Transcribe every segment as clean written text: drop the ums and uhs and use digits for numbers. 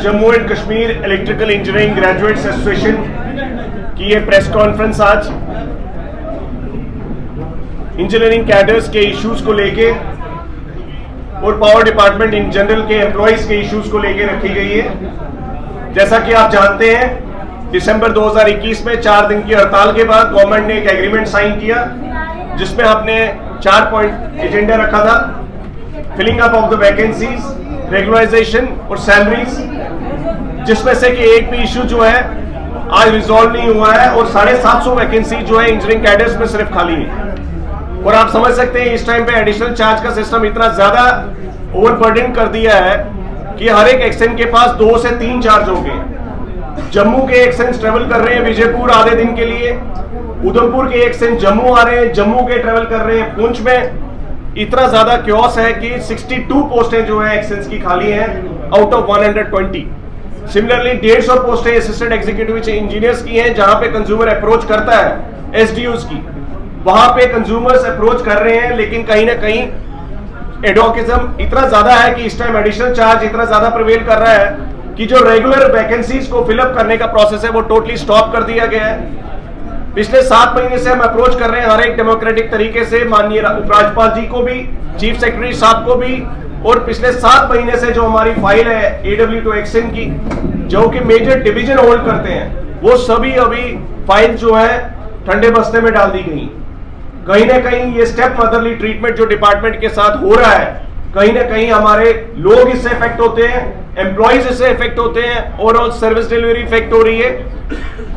Jammu and Kashmir electrical engineering graduates association की ये press conference आज इंजीनियरिंग कैडर्स के इश्यूज को लेके और पावर डिपार्टमेंट इन जनरल के एम्प्लॉइज के इश्यूज को लेके रखी गई है। जैसा कि आप जानते हैं, दिसंबर 2021 में 4 दिन की हड़ताल के बाद गवर्नमेंट ने एक एग्रीमेंट साइन किया जिसमें आपने 4 पॉइंट एजेंडा रखा था। Filling up of the vacancies, regularisation और सैलरीज, जिसमें से कि एक भी इशू जो है आज रिजॉल्व नहीं हुआ है और 750 वैकेंसी जो है इंजीनियरिंग कैडर्स में सिर्फ खाली है। और आप समझ सकते हैं इस टाइम पे एडिशनल चार्ज का सिस्टम इतना ज्यादा ओवरबर्डन कर दिया है कि हर एक एक्सचेंज के पास 2 से 3 चार्ज हो गए। जम्मू के एक्सचेंज ट्रेवल कर रहे हैं विजयपुर आधे दिन के लिए, उधमपुर के एक्सचेंज जम्मू आ रहे हैं, जम्मू के ट्रेवल कर रहे हैं पुंछ में। इतना ज्यादा क्योस है कि 62 पोस्टें जो है एक्सचेंज की खाली हैं आउट ऑफ 120। सिमिलरली 150 पोस्टें असिस्टेंट एग्जीक्यूटिव इंजीनियर्स की हैं जहां पे कंज्यूमर अप्रोच करता है एसडीओज की, वहां पे कंज्यूमर्स अप्रोच कर रहे हैं, लेकिन कहीं ना कहीं एडवोकेटिज्म इतना ज्यादा है कि इस टाइम एडिशनल चार्ज इतना ज्यादा प्रिवेल कर रहा है कि जो रेगुलर वैकेंसीज को फिलअप करने का प्रोसेस है वो टोटली स्टॉप कर दिया गया है। पिछले 7 महीने से हम अप्रोच कर रहे हैं हर एक डेमोक्रेटिक तरीके से, माननीय उपराज्यपाल जी को भी, चीफ सेक्रेटरी साहब को भी, और पिछले 7 महीने से जो हमारी फाइल है AW2 एक्शन की जो कि मेजर डिवीजन होल्ड करते हैं, वो सभी अभी फाइल जो है ठंडे बस्ते में डाल दी गई। कहीं ना कहीं ये स्टेप मदरली ट्रीटमेंट जो डिपार्टमेंट के साथ हो रहा है, कहीं ना कहीं हमारे लोग इससे इफेक्ट होते हैं, एम्प्लॉइज इससे इफेक्ट होते हैं, ओवरऑल सर्विस डिलीवरी इफेक्ट हो रही है।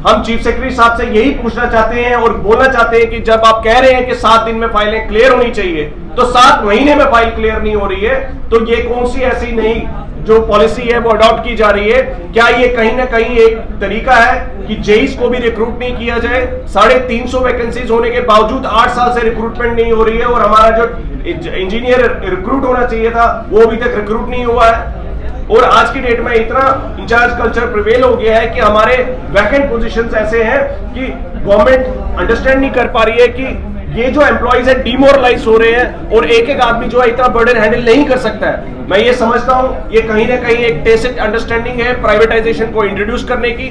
हम चीफ सेक्रेटरी साहब से यही पूछना चाहते हैं और बोलना चाहते हैं कि जब आप कह रहे हैं कि 7 दिन में फाइलें क्लियर होनी चाहिए, तो 7 महीने में फाइल क्लियर नहीं हो रही है, तो ये कौन सी ऐसी नई जो पॉलिसी है वो अडॉप्ट की जा रही है? क्या ये कहीं ना कहीं एक तरीका है कि जेईस को भी रिक्रूट नहीं किया जाए? 350 वैकेंसीज होने के बावजूद 8 साल से रिक्रूटमेंट नहीं हो रही है और हमारा जो इंजीनियर रिक्रूट होना चाहिए था वो अभी तक रिक्रूट नहीं हुआ है। और आज की डेट में इतना इंचार्ज कल्चर प्रिवेल हो गया है कि हमारे वैकेंट पोजीशंस ऐसे हैं कि गवर्नमेंट अंडरस्टैंड नहीं कर पा रही है कि ये जो एम्प्लॉइज है डिमोरलाइज हो रहे हैं और एक एक आदमी जो है इतना बर्डन हैंडल नहीं कर सकता है। मैं ये समझता हूं ये कहीं ना कहीं एक टेसिट अंडरस्टैंडिंग है प्राइवेटाइजेशन को इंट्रोड्यूस करने की।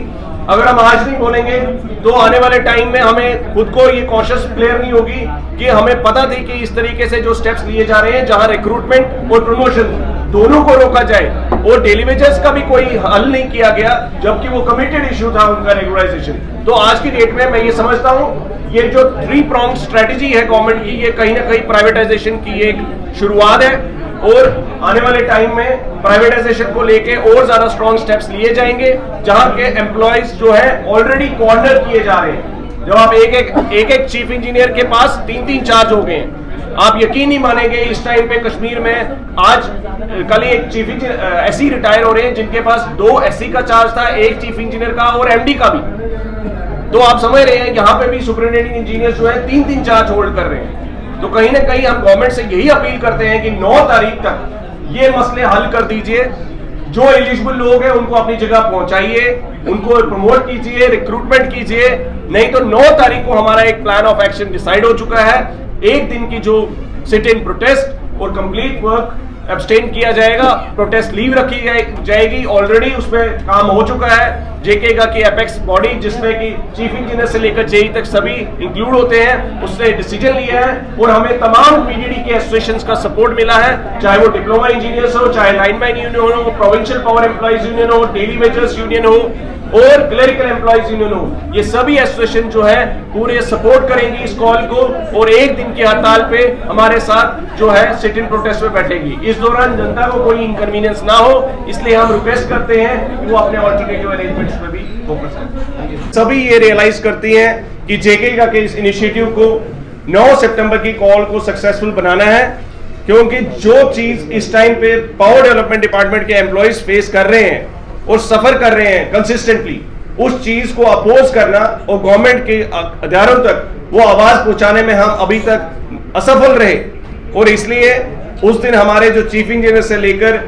अगर हम आज नहीं बोलेंगे तो आने वाले टाइम में हमें खुद को ये कॉन्शियस क्लियर नहीं होगी कि हमें पता थी कि इस तरीके से जो स्टेप्स लिए जा रहे हैं जहां रिक्रूटमेंट और प्रमोशन दोनों को रोका जाए और डेली वेजेस का भी कोई हल नहीं किया गया, जबकि वो कमिटेड इश्यू था उनका रेगुलराइजेशन। तो आज की डेट में मैं ये समझता हूं ये जो 3 pronged स्ट्रेटेजी है गवर्नमेंट की, ये कहीं ना कहीं प्राइवेटाइजेशन की एक शुरुआत है और आने वाले टाइम में प्राइवेटाइजेशन को लेके और ज्यादा स्ट्रॉन्ग स्टेप्स लिए जाएंगे जहां के एम्प्लॉइज जो है ऑलरेडी कॉर्नर किए जा रहे हैं। जब आप एक चीफ इंजीनियर के पास 3 चार्ज हो गए हैं, आप यकीन नहीं मानेंगे इस टाइम पे कश्मीर में आज कल एक चीफ इंजीनियर एससी रिटायर हो रहे हैं जिनके पास 2 एससी का चार्ज था, 1 चीफ इंजीनियर का और एमडी का भी। तो आप समझ रहे हैं यहाँ पे भी सुपरिटेंडिंग इंजीनियर जो है 3 चार्ज होल्ड कर रहे हैं। तो कहीं ना कहीं हम गवर्नमेंट से यही अपील करते हैं कि 9 तारीख तक ये मसले हल कर दीजिए। जो एलिजिबल लोग हैं उनको अपनी जगह पहुंचाइए, उनको प्रमोट कीजिए, रिक्रूटमेंट कीजिए, नहीं तो 9 तारीख को हमारा एक प्लान ऑफ एक्शन डिसाइड हो चुका है। 1 दिन की जो सिट इन प्रोटेस्ट और कंप्लीट वर्क एब्सटेन किया जाएगा, प्रोटेस्ट लीव रखी जाएगी, ऑलरेडी उसमें काम हो चुका है। जेकेगा की एपेक्स बॉडी जिसमें कि चीफ इंजीनियर से लेकर जेई तक सभी इंक्लूड होते हैं, उसने डिसीजन लिया है और हमें तमाम पीडीडी के एसोसिएशंस का सपोर्ट मिला है, चाहे वो डिप्लोमा इंजीनियर्स हो, चाहे लाइनमैन यूनियन हो, प्रोविंशियल पावर एम्प्लॉइज यूनियन हो, डेली वेजर्स यूनियन हो और क्लरिकल एम्प्लॉइज यूनियन हो। ये सभी एसोसिएशन जो है पूरे सपोर्ट करेंगी इस कॉल को और 1 दिन की हड़ताल पे हमारे साथ जो है सिट इन प्रोटेस्ट में बैठेगी। इस दौरान जनता को कोई इनकन्वीनियंस ना हो, इसलिए हम रिक्वेस्ट करते हैं कि वो अपने ऑल्टरनेटिव अरेंजमेंट्स पे भी फोकस करें। सभी ये रियलाइज करती हैं कि जेकेगा के इस इनिशिएटिव को 9 सितंबर की कॉल को सक्सेसफुल बनाना है, क्योंकि जो चीज इस टाइम पे पावर डेवलपमेंट डिपार्टमेंट के एम्प्लॉइज फेस कर रहे हैं और सफर कर रहे हैं कंसिस्टेंटली, उस चीज को अपोज करना और गवर्नमेंट के अदारों तक वो आवाज पहुंचाने में हम अभी तक असफल रहे। और इसलिए उस दिन हमारे जो चीफ इंजीनियर से लेकर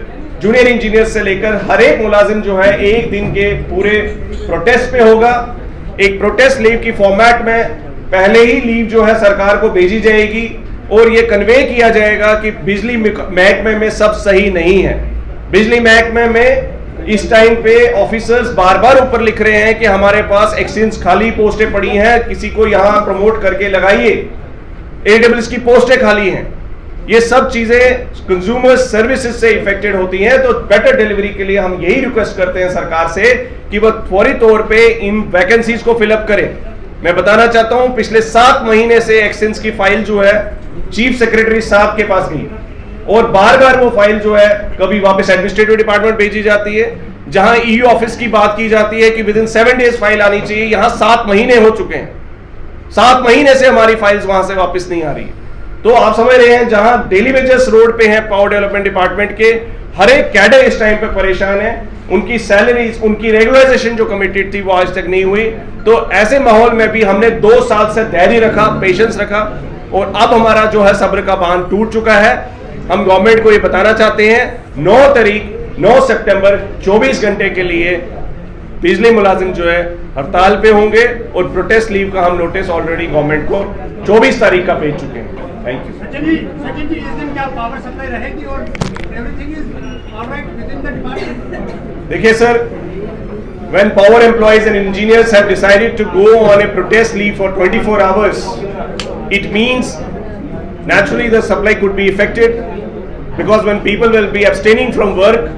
जूनियर इंजीनियर से लेकर हर एक मुलाजिम जो है 1 दिन के पूरे प्रोटेस्ट पे होगा। एक प्रोटेस्ट लीव की फॉर्मेट में पहले ही लीव जो है सरकार को भेजी जाएगी और ये कन्वे किया जाएगा कि बिजली महकमे में सब सही नहीं है। बिजली महकमे में इस टाइम पे ऑफिसर्स बार बार ऊपर लिख रहे हैं कि हमारे पास एक्सचेंज खाली पोस्टें पड़ी हैं, किसी को यहां प्रमोट करके लगाइए, AWS की पोस्टें खाली हैं। ये सब चीजें कंज्यूमर सर्विसेज से इफेक्टेड होती हैं। तो बेटर डिलीवरी के लिए हम यही रिक्वेस्ट करते हैं सरकार से कि वह फौरी तौर पे इन वैकेंसीज को फिलअप करें। मैं बताना चाहता हूं, पिछले 7 महीने से एक्सचेंज की फाइल जो है चीफ सेक्रेटरी साहब के पास गई और बार बार वो फाइल जो है कभी वापस एडमिनिस्ट्रेटिव डिपार्टमेंट भेजी जाती है, जहां EU ऑफिस की बात की जाती है कि विद इन 7 डेज फाइल आनी चाहिए, यहां 7 महीने हो चुके हैं। 7 महीने से हमारी फाइल्स वहां से वापस नहीं आ रही। तो आप समझ रहे हैं, जहां डेली वेजेस रोड पे है पावर डेवलपमेंट डिपार्टमेंट के, हर एक कैडर इस टाइम पे परेशान है, उनकी सैलरीज, उनकी रेगुलराइजेशन जो कमिटेड थी वो आज तक नहीं हुई। तो ऐसे माहौल में भी हमने 2 साल से धैर्य रखा, पेशेंस रखा, और अब हमारा जो है सब्र का बांध टूट चुका है। हम गवर्नमेंट को ये बताना चाहते हैं, 9 सितंबर 24 घंटे के लिए बिजली मुलाजिम जो है हड़ताल पे होंगे और प्रोटेस्ट लीव का हम नोटिस ऑलरेडी गवर्नमेंट को 24 तारीख का भेज चुके हैं। Thank you. सचिन जी, इस दिन क्या पावर सप्लाई रहेगी और everything is alright with in the department? देखिए sir, when power employees and engineers have decided to go on a protest leave for 24 hours, it means naturally the supply could be affected, because when people will be abstaining from work,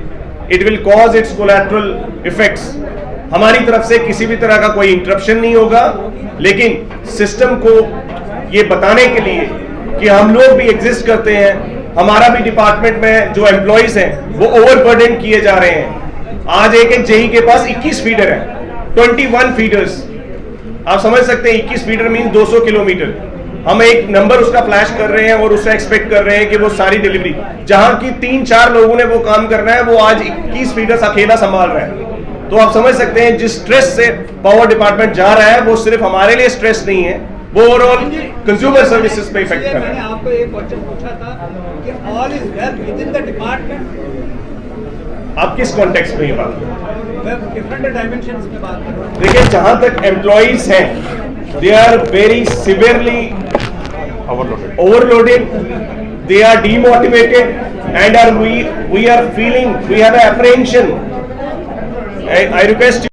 it will cause its collateral effects. हमारी तरफ से किसी भी तरह का कोई interruption नहीं होगा, लेकिन सिस्टम को ये बताने के लिए कि हम लोग भी एग्जिस्ट करते हैं, हमारा भी डिपार्टमेंट में जो एम्प्लॉइज हैं वो ओवरबर्डन किए जा रहे हैं। आज एक जेई के पास 21 फीडर है, 21 फीडर्स। आप समझ सकते हैं 21 फीडर मीन 200 किलोमीटर। हम एक नंबर उसका फ्लैश कर रहे हैं और उससे एक्सपेक्ट कर रहे हैं कि वो सारी डिलीवरी, जहां की 3-4 लोगों ने वो काम करना है, वो आज 21 फीडर्स अकेला संभाल रहा है। तो आप समझ सकते हैं जिस स्ट्रेस से पावर डिपार्टमेंट जा रहा है वो सिर्फ हमारे लिए स्ट्रेस नहीं है, वो ओवरऑल कंज्यूमर सर्विसेज पे इफेक्ट कर रहा है। मैंने आपको एक क्वेश्चन पूछा था कि all is well with in the department. आप किस कॉन्टेक्स्ट में ये बात कर रहे हैं? मैं डिफरेंट डायमेंशंस में बात कर रहा हूं। देखिए, जहां तक एम्प्लॉइज हैं, they are very severely overloaded, they are demotivated, and we are feeling, we have an apprehension. I request you